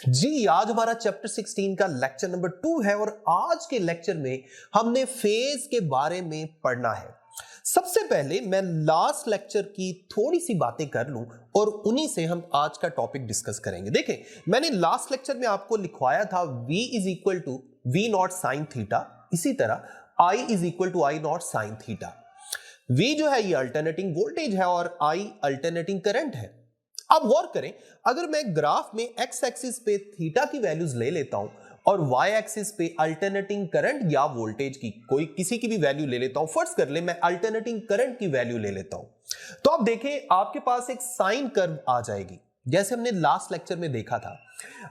जी, आज हमारा चैप्टर 16 का लेक्चर नंबर 2 है और आज के लेक्चर में हमने फेज के बारे में पढ़ना है। सबसे पहले मैं लास्ट लेक्चर की थोड़ी सी बातें कर लूं और उन्हीं से हम आज का टॉपिक डिस्कस करेंगे। देखें, मैंने लास्ट लेक्चर में आपको लिखवाया था v is equal to V naught sine theta, इसी तरह I is equal to I naught sine theta. v जो है ये अल्टरनेटिंग वोल्टेज है और I अल्टरनेटिंग करंट है। अब गौर करें, अगर मैं ग्राफ में एक्स एक्सिस पे थीटा की वैल्यूज ले लेता हूं और वाई एक्सिस पे अल्टरनेटिंग करंट या वोल्टेज की कोई किसी की भी वैल्यू ले लेता हूं, फर्स्ट कर ले मैं अल्टरनेटिंग करंट की वैल्यू ले लेता हूं, तो आप देखें आपके पास एक साइन कर्व आ जाएगी जैसे हमने लास्ट लेक्चर में देखा था।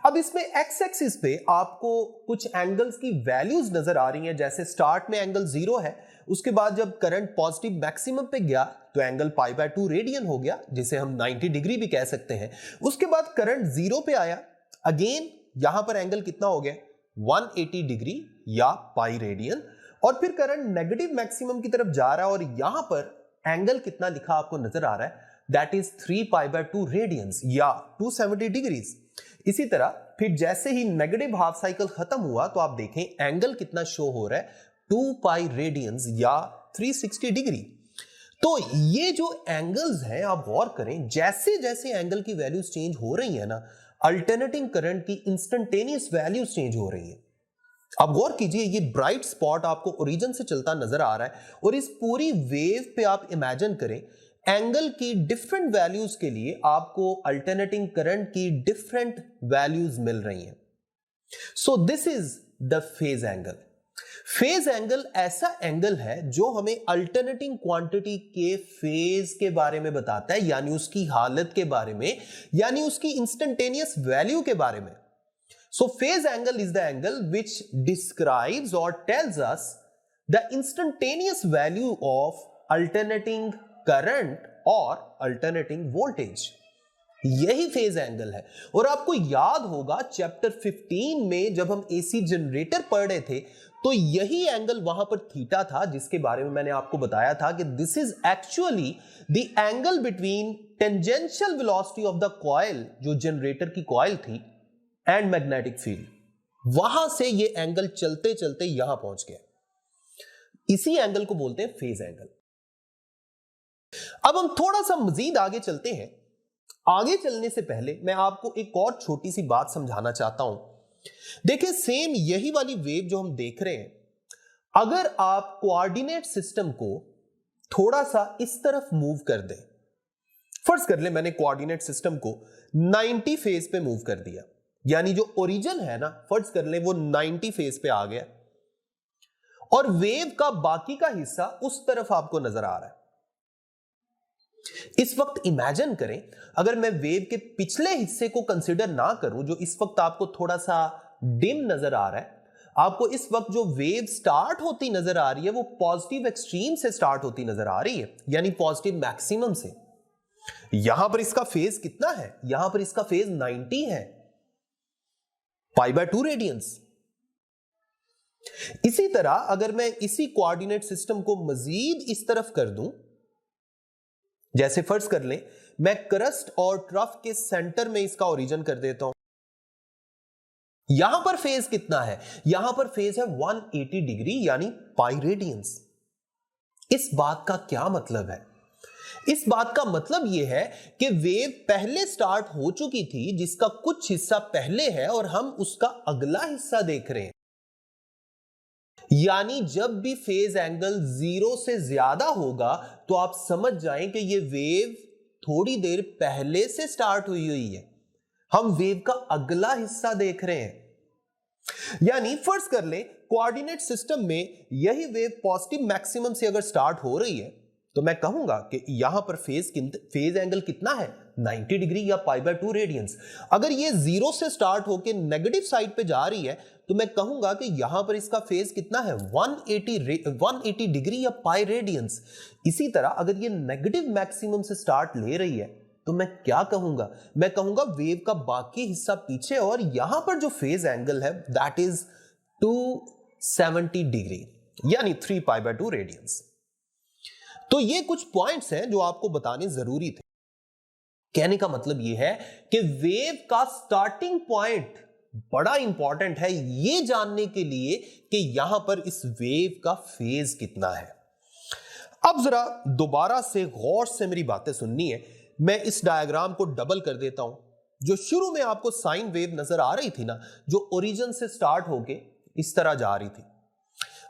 अब इसमें एक्स एक्सिस पे आपको कुछ एंगल्स की वैल्यूज नजर आ रही हैं, जैसे स्टार्ट में एंगल 0 है, उसके बाद जब करंट पॉजिटिव मैक्सिमम पे गया तो एंगल π/2 रेडियन हो गया, जिसे हम 90 डिग्री भी कह सकते हैं। उसके बाद करंट 0 पे आया, अगेन यहां पर एंगल कितना हो गया 180 डिग्री या पाई रेडियन, और फिर करंट नेगेटिव मैक्सिमम की तरफ जा रहा है और यहां पर एंगल कितना लिखा आपको नजर आ रहा है, दैट इज 3π/2 रेडियंस या 270 डिग्रीज। इसी तरह फिर जैसे ही नेगेटिव हाफ साइकिल खत्म हुआ तो आप देखें एंगल कितना शो हो रहा है 2π रेडियंस या 360 डिग्री। तो ये जो एंगल्स हैं आप गौर करें, जैसे जैसे एंगल की वैल्यूज चेंज हो रही है ना, अल्टरनेटिंग करंट की इंस्टेंटेनियस वैल्यूज चेंज हो रही है। आप गौर कीजिए, ये ब्राइट स्पॉट आपको ओरिजिन से चलता नजर आ रहा है और इस पूरी वेव पे आप इमेजिन करें एंगल की डिफरेंट वैल्यूज के लिए आपको अल्टरनेटिंग करंट की डिफरेंट वैल्यूज मिल रही हैं। So this is the phase angle. Phase angle ऐसा एंगल है जो हमें अल्टरनेटिंग क्वांटिटी के फेज के बारे में बताता है, यानी उसकी हालत के बारे में, यानी उसकी इंस्टेंटेनियस वैल्यू के बारे में। So phase angle is the angle which describes और tells us the instantaneous value of alternating current और अल्टरनेटिंग वोल्टेज। यही फेज एंगल है। और आपको याद होगा चैप्टर 15 में जब हम एसी जनरेटर पढ़ रहे थे तो यही एंगल वहां पर थीटा था, जिसके बारे में मैंने आपको बताया था कि this is actually the angle between tangential velocity of the coil, जो जनरेटर की कॉइल थी, एंड मैग्नेटिक फील्ड। वहां से ये एंगल चलते चलते यहां पहुंच गया। इसी एंगल को बोलते हैं फेज एंगल। अब हम थोड़ा सा मजीद आगे चलते हैं। आगे चलने से पहले मैं आपको एक और छोटी सी बात समझाना चाहता हूं। देखिए, सेम यही वाली वेव जो हम देख रहे हैं, अगर आप कोऑर्डिनेट सिस्टम को थोड़ा सा इस तरफ मूव कर दें, फर्ज कर ले मैंने कोऑर्डिनेट सिस्टम को 90 फेज पे मूव कर दिया, यानी जो ओरिजिन है ना, फर्ज कर ले वो 90 फेज पे आ गया और वेव का बाकी का हिस्सा उस तरफ आपको नजर आ रहा है। इस वक्त इमेजिन करें, अगर मैं वेव के पिछले हिस्से को कंसीडर ना करूं, जो इस वक्त आपको थोड़ा सा डिम नजर आ रहा है, आपको इस वक्त जो वेव स्टार्ट होती नजर आ रही है वो पॉजिटिव एक्सट्रीम से स्टार्ट होती नजर आ रही है, यानी पॉजिटिव मैक्सिमम से। यहां पर इसका फेज कितना है, यहां पर इसका फेज 90 है, π/2 रेडियंस। इसी तरह अगर मैं इसी कोऑर्डिनेट सिस्टम को मजीद इस तरफ कर दूं, जैसे फर्ज कर लें मैं क्रस्ट और ट्रफ के सेंटर में इसका ओरिजिन कर देता हूं, यहां पर फेज कितना है, यहां पर फेज है 180 डिग्री यानी पाई रेडियंस। इस बात का क्या मतलब है? इस बात का मतलब यह है कि वेव पहले स्टार्ट हो चुकी थी, जिसका कुछ हिस्सा पहले है और हम उसका अगला हिस्सा देख रहे हैं। यानी जब भी फेज एंगल 0 से ज्यादा होगा तो आप समझ जाएं कि ये वेव थोड़ी देर पहले से स्टार्ट हुई है, हम वेव का अगला हिस्सा देख रहे हैं। यानी फर्ज कर लें कोऑर्डिनेट सिस्टम में यही वेव पॉजिटिव मैक्सिमम से अगर स्टार्ट हो रही है तो मैं कहूंगा कि यहां पर फेज एंगल कितना है 90 डिग्री या π/2 रेडियंस। अगर ये 0 से स्टार्ट होकर नेगेटिव साइड पे जा रही है तो मैं कहूंगा कि यहां पर इसका फेज कितना है 180 डिग्री या पाई रेडियंस। इसी तरह अगर ये नेगेटिव मैक्सिमम से स्टार्ट ले रही है तो मैं क्या कहूंगा, मैं कहूंगा वेव का बाकी हिस्सा पीछे और यहां पर जो फेज एंगल है दैट इज 270 डिग्री यानी 3π/2 रेडियंस। तो ये कुछ पॉइंट्स हैं जो आपको बताने जरूरी थे कहने का मतलब यह है कि वेव का स्टार्टिंग पॉइंट बड़ा इंपॉर्टेंट है ये जानने के लिए कि यहां पर इस वेव का फेज कितना है। अब जरा दोबारा से गौर से मेरी बातें सुननी है। मैं इस डायग्राम को डबल कर देता हूं। जो शुरू में आपको साइन वेव नजर आ रही थी ना, जो ओरिजिन से स्टार्ट होके इस तरह जा रही थी,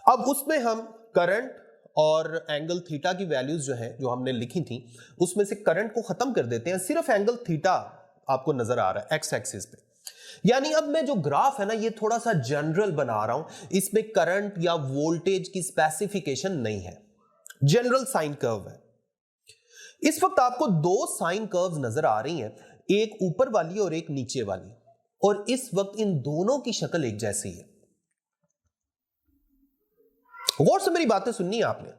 अब उसमें हम करंट और एंगल थीटा की वैल्यूज जो है जो हमने लिखी थी, उसमें से करंट को खत्म कर देते हैं, सिर्फ एंगल थीटा आपको नजर आ रहा है एक्स एक्सिस पे। यानी अब मैं जो ग्राफ है ना, ये थोड़ा सा जनरल बना रहा हूं, इसमें करंट या वोल्टेज की स्पेसिफिकेशन नहीं है, जनरल साइन कर्व है। इस वक्त आपको दो साइन कर्व्स नजर आ रही हैं, एक ऊपर वाली और एक नीचे वाली, और इस वक्त इन दोनों की शक्ल एक जैसी है। गौर से मेरी बातें सुननी है आपने।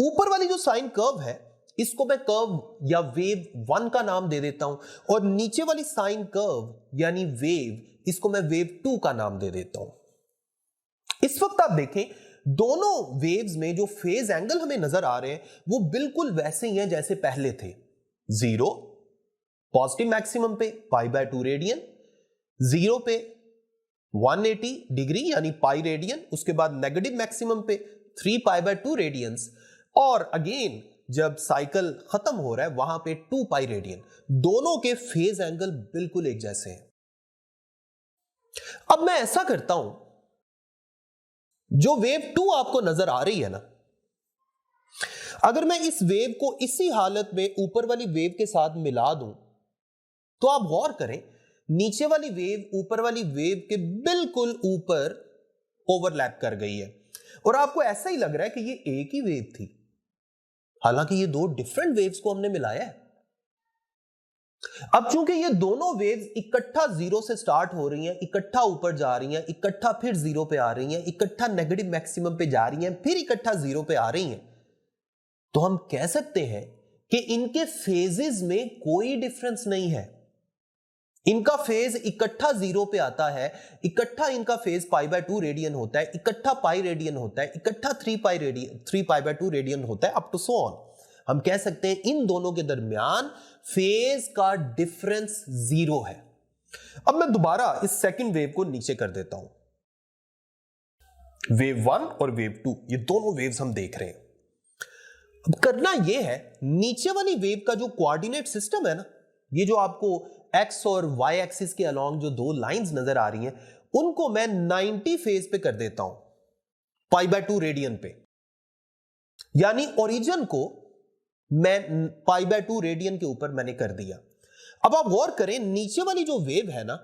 ऊपर वाली जो साइन कर्व है, इसको मैं कर्व या वेव 1 का नाम दे देता हूं, और नीचे वाली साइन कर्व यानी वेव, इसको मैं वेव 2 का नाम दे देता हूं। इस वक्त आप देखें, दोनों वेव्स में जो फेज एंगल हमें नजर आ रहे हैं वो बिल्कुल वैसे ही हैं जैसे पहले थे। 0 पॉजिटिव मैक्सिमम पे π/2 रेडियन, 0 पे 180 डिग्री यानी पाई रेडियन, उसके बाद नेगेटिव मैक्सिमम पे 3 π/2 रेडियंस, और अगेन जब साइकिल खत्म हो रहा है वहां पे 2 पाई रेडियन। दोनों के फेज एंगल बिल्कुल एक जैसे हैं। अब मैं ऐसा करता हूं, जो वेव 2 आपको नजर आ रही है ना, अगर मैं इस वेव को इसी हालत में ऊपर वाली वेव के साथ मिला दूं, तो आप गौर करें, नीचे वाली वेव ऊपर वाली वेव के बिल्कुल ऊपर ओवरलैप कर गई है, और आपको ऐसा ही लग रहा है कि ये एक ही वेव थी, हालांकि ये दो डिफरेंट वेव्स को हमने मिलाया है। अब चूंकि ये दोनों वेव्स इकट्ठा 0 से स्टार्ट हो रही हैं, इकट्ठा ऊपर जा रही हैं, इकट्ठा फिर 0 पे आ रही हैं, इकट्ठा नेगेटिव मैक्सिमम पे जा रही हैं, फिर इकट्ठा 0 पे आ रही हैं, तो हम कह सकते हैं कि इनके फेजेस में कोई डिफरेंस नहीं है। इनका फेज इकट्ठा 0 पे आता है, इकट्ठा इनका फेज π/2 रेडियन होता है, इकट्ठा पाई रेडियन होता है, इकट्ठा 3 π/2 रेडियन होता है, अप टू सो ऑन। हम कह सकते हैं इन दोनों के दरमियान फेज का डिफरेंस 0 है। अब मैं दोबारा इस सेकंड वेव को नीचे कर देता हूं। वेव 1 और वेव 2, ये दोनों वेव्स हम देख रहे हैं। अब करना यह है, नीचे वाली वेव का जो कोऑर्डिनेट सिस्टम है ना, ये जो आपको एक्स और वाई एक्सिस के अलोंग जो दो लाइंस नजर आ रही हैं, उनको मैं 90 फेज पे कर देता हूं, π/2 रेडियन पे। यानी ओरिजिन को मैं π/2 रेडियन के ऊपर मैंने कर दिया। अब आप गौर करें, नीचे वाली जो वेव है ना,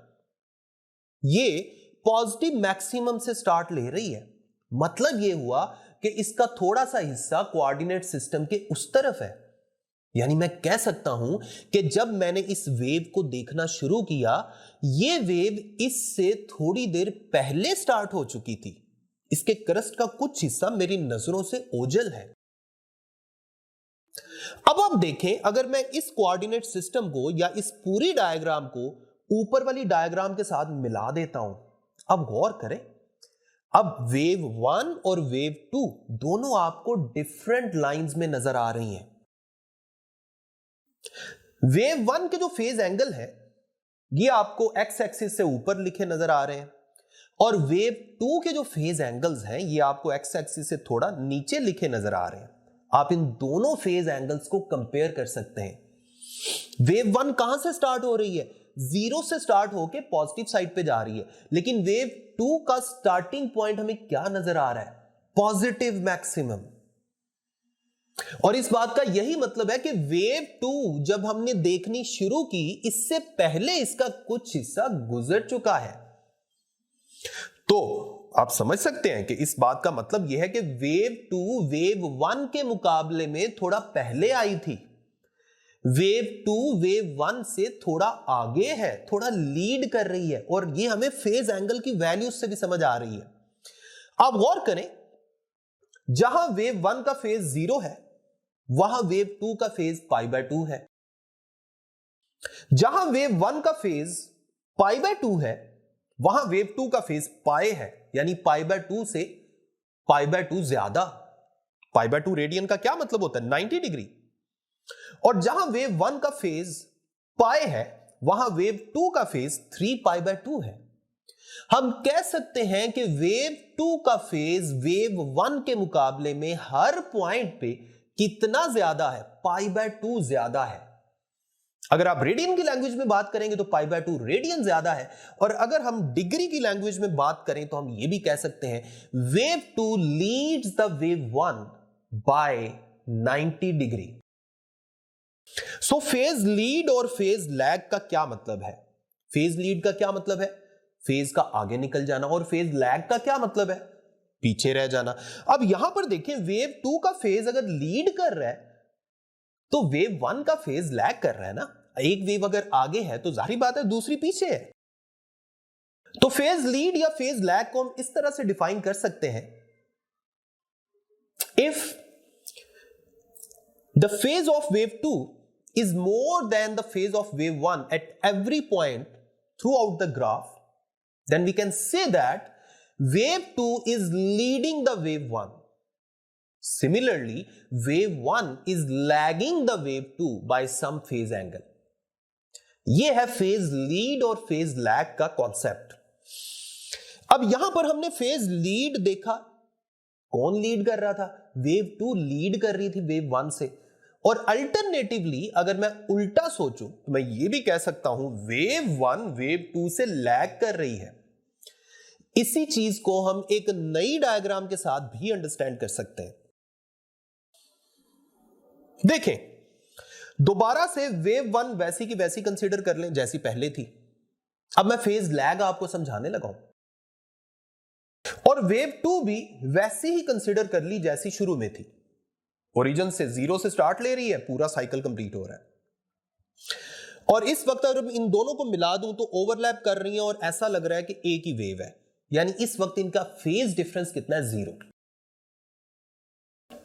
ये पॉजिटिव मैक्सिमम से स्टार्ट ले रही है। मतलब ये हुआ कि इसका थोड़ा सा हिस्सा कोऑर्डिनेट सिस्टम के उस तरफ है। यानी मैं कह सकता हूं कि जब मैंने इस वेव को देखना शुरू किया, ये वेव इससे थोड़ी देर पहले स्टार्ट हो चुकी थी। इसके क्रस्ट का कुछ हिस्सा मेरी नजरों से ओझल है। अब आप देखें, अगर मैं इस कोऑर्डिनेट सिस्टम को या इस पूरी डायग्राम को ऊपर वाली डायग्राम के साथ मिला देता हूं, अब गौर करें, अब वेव 1 और वेव 2 दोनों आपको डिफरेंट लाइंस में नजर आ रही हैं। वेव 1 के जो फेज एंगल है, ये आपको एक्स एक्सिस से ऊपर लिखे नजर आ रहे हैं, और वेव 2 के जो फेज एंगल्स हैं, ये आपको एक्स एक्सिस से थोड़ा नीचे लिखे नजर आ रहे हैं। आप इन दोनों फेज एंगल्स को कंपेयर कर सकते हैं। वेव 1 कहां से स्टार्ट हो रही है? 0 से स्टार्ट होकर पॉजिटिव साइड पे जा रही है, लेकिन वेव 2 का स्टार्टिंग पॉइंट हमें क्या नजर आ रहा है? Positive maximum. और इस बात का यही मतलब है कि वेव 2 जब हमने देखनी शुरू की, इससे पहले इसका कुछ हिस्सा गुजर चुका है। तो आप समझ सकते हैं कि इस बात का मतलब यह है कि वेव 2 वेव 1 के मुकाबले में थोड़ा पहले आई थी। वेव 2 वेव 1 से थोड़ा आगे है, थोड़ा लीड कर रही है, और यह हमें फेज एंगल की वैल्यूज से भी समझ आ रही है। आप गौर करें, जहां वेव 1 का फेज 0 है, वहां वेव 2 का फेज π/2 है। जहां वेव 1 का फेज π/2 है, वहां वेव 2 का फेज पाई है, यानी π/2 से π/2 ज्यादा। π/2 रेडियन का क्या मतलब होता है? 90 डिग्री। और जहां वेव 1 का फेज पाई है, वहां वेव 2 का फेज 3π/2 है। हम कह सकते हैं कि वेव 2 का फेज वेव 1 के मुकाबले में हर पॉइंट पे कितना ज्यादा है? π/2 ज्यादा है। अगर आप रेडियन की लैंग्वेज में बात करेंगे तो π/2 रेडियन ज्यादा है, और अगर हम डिग्री की लैंग्वेज में बात करें तो हम यह भी कह सकते हैं wave 2 leads the wave 1 by 90 degree. So phase lead और फेज लैग का क्या मतलब है? फेज लीड का क्या मतलब है? फेज का आगे निकल जाना। और फेज लैग का क्या मतलब है? पीछे रह जाना। अब यहां पर देखें, वेव 2 का फेज अगर लीड कर रहा है तो वेव 1 का फेज लैग कर रहा है ना। एक वेव अगर आगे है तो जाहिर बात है दूसरी पीछे है। तो फेज लीड या फेज लैग को हम इस तरह से डिफाइन कर सकते हैं, if the phase of wave 2 is more than the phase of wave 1 at every point throughout the graph, then we can say that wave 2 is leading the wave 1. Similarly, wave 1 is lagging the wave 2 by some phase angle. यह है phase lead और phase lag का concept. अब यहां पर हमने phase lead देखा। कौन लीड कर रहा था? वेव 2 लीड कर रही थी वेव 1 से। और अल्टरनेटिवली अगर मैं उल्टा सोचूं तो मैं ये भी कह सकता हूं वेव 1 वेव 2 से लैग कर रही है। इसी चीज को हम एक नई डायग्राम के साथ भी अंडरस्टैंड कर सकते हैं। देखें, दोबारा से वेव 1 वैसी की वैसी कंसीडर कर लें जैसी पहले थी। अब मैं फेज लैग आपको समझाने लगा हूं, और वेव 2 भी वैसी ही कंसीडर कर ली जैसी शुरू में थी। ओरिजिन से 0 से स्टार्ट ले रही है, पूरा साइकिल कंप्लीट हो रहा है। और इस वक्त अगर इन दोनों को मिला दूं तो ओवरलैप कर रही है और ऐसा लग रहा है कि एक ही वेव है। यानी इस वक्त इनका फेज डिफरेंस कितना है? 0।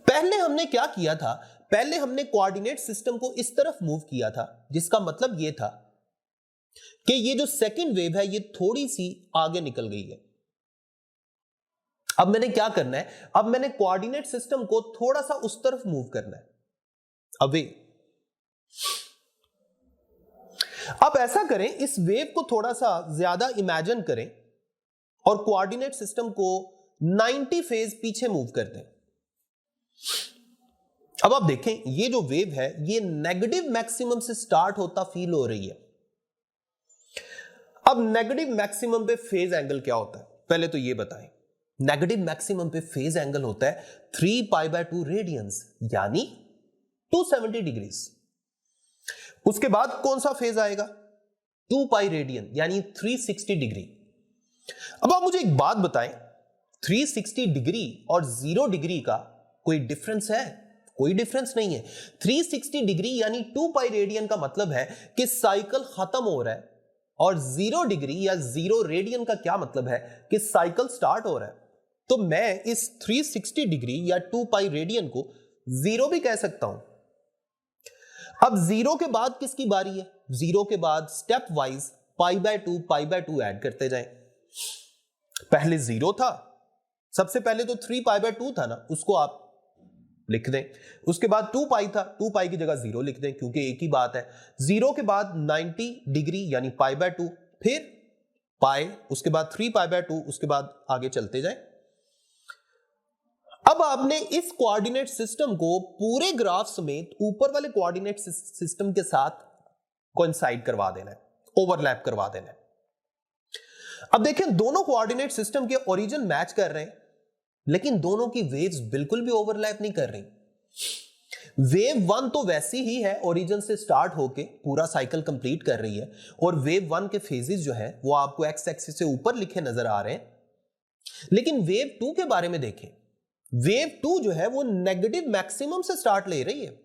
पहले हमने क्या किया था? पहले हमने कोऑर्डिनेट सिस्टम को इस तरफ मूव किया था, जिसका मतलब यह था कि ये जो सेकंड वेव है ये थोड़ी सी आगे निकल गई है। अब मैंने क्या करना है? अब मैंने कोऑर्डिनेट सिस्टम को थोड़ा सा उस तरफ मूव करना है, अवे। अब ऐसा करें, इस वेव को थोड़ा सा ज्यादा इमेजिन करें और कोऑर्डिनेट सिस्टम को 90 फेज पीछे मूव कर दें। अब आप देखें, ये जो वेव है ये नेगेटिव मैक्सिमम से स्टार्ट होता फील हो रही है। अब नेगेटिव मैक्सिमम पे फेज एंगल क्या होता है? पहले तो ये बताएं। नेगेटिव मैक्सिमम पे फेज एंगल होता है 3π/2 रेडियंस, यानी 270 डिग्रीज। उसके बाद कौन सा फेज आएगा? 2π रेडियन, यानी 360 डिग्री। अब आप मुझे एक बात बताएं, 360 डिग्री और 0 डिग्री का कोई डिफरेंस है? कोई डिफरेंस नहीं है। 360 डिग्री यानी 2π रेडियन का मतलब है कि साइकिल खत्म हो रहा है, और 0 डिग्री या 0 रेडियन का क्या मतलब है कि साइकिल स्टार्ट हो रहा है। तो मैं इस 360 डिग्री या 2π रेडियन को 0 भी कह सकता हूं। अब 0 के बाद किसकी बारी है? 0 के बाद स्टेप वाइज π/2 ऐड करते जाएं। पहले 0 था, सबसे पहले तो 3π/2 था ना, उसको आप लिख दें। उसके बाद 2π था, 2π की जगह 0 लिख दें क्योंकि एक ही बात है। 0 के बाद 90 डिग्री यानी π/2, फिर π, उसके बाद 3π/2, उसके बाद आगे चलते जाएं। अब आपने इस कोऑर्डिनेट सिस्टम को पूरे ग्राफ समेत ऊपर वाले कोऑर्डिनेट सिस्टम के साथ कोइंसाइड करवा देना है, ओवरलैप करवा देना है। अब देखें, दोनों कोऑर्डिनेट सिस्टम के ओरिजिन मैच कर रहे हैं, लेकिन दोनों की वेव्स बिल्कुल भी ओवरलैप नहीं कर रही। वेव 1 तो वैसी ही है, ओरिजिन से स्टार्ट होके पूरा साइकिल कंप्लीट कर रही है, और वेव 1 के फेजेस जो है वो आपको एक्स एक्सिस से ऊपर लिखे नजर आ रहे हैं। लेकिन वेव 2 के बारे में देखें, वेव 2 जो है वो नेगेटिव मैक्सिमम से स्टार्ट ले रही है।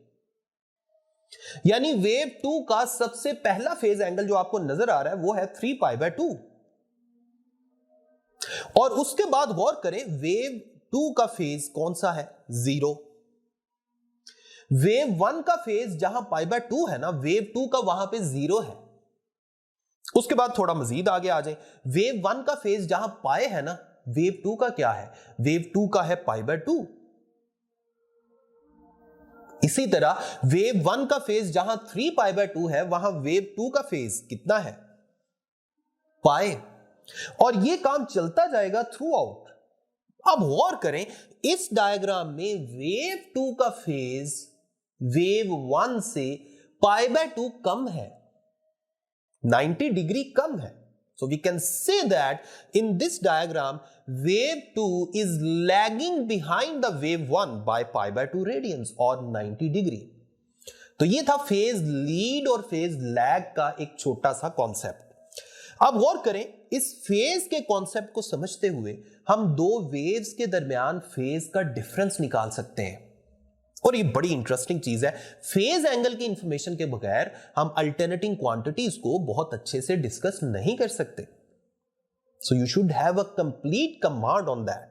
यानी वेव 2 का सबसे पहला फेज एंगल जो आपको नजर आ रहा है वो है 3π/2, और उसके बाद गौर करें वेव 2 का फेज कौन सा है? 0। वेव 1 का फेज जहां π/2 है ना, वेव 2 का वहां पे 0 है। उसके बाद थोड़ा मजीद आगे आ जाए, वेव 1 का फेज जहां पाए है ना, वेव 2 का क्या है? वेव 2 का है π/2। इसी तरह वेव 1 का फेज जहां 3 पाई बाय 2 है, वहां वेव 2 का फेज कितना है? पाई। और ये काम चलता जाएगा थ्रू आउट। अब गौर करें, इस डायग्राम में वेव 2 का फेज वेव 1 से पाई बाय 2 कम है, 90 डिग्री कम है। So we can say that in this diagram wave 2 is lagging behind the wave 1 by pi by 2 radians or 90 degree. तो ये था फेज लीड और फेज लैग का एक छोटा सा कॉन्सेप्ट। अब गौर करें, इस फेज के कॉन्सेप्ट को समझते हुए हम दो वेव्स के दरमियान फेज का डिफरेंस निकाल सकते हैं। और ये बड़ी इंटरेस्टिंग चीज है, फेज एंगल की इंफॉर्मेशन के बगैर हम अल्टरनेटिंग क्वांटिटीज को बहुत अच्छे से डिस्कस नहीं कर सकते। So you should have a complete command on that.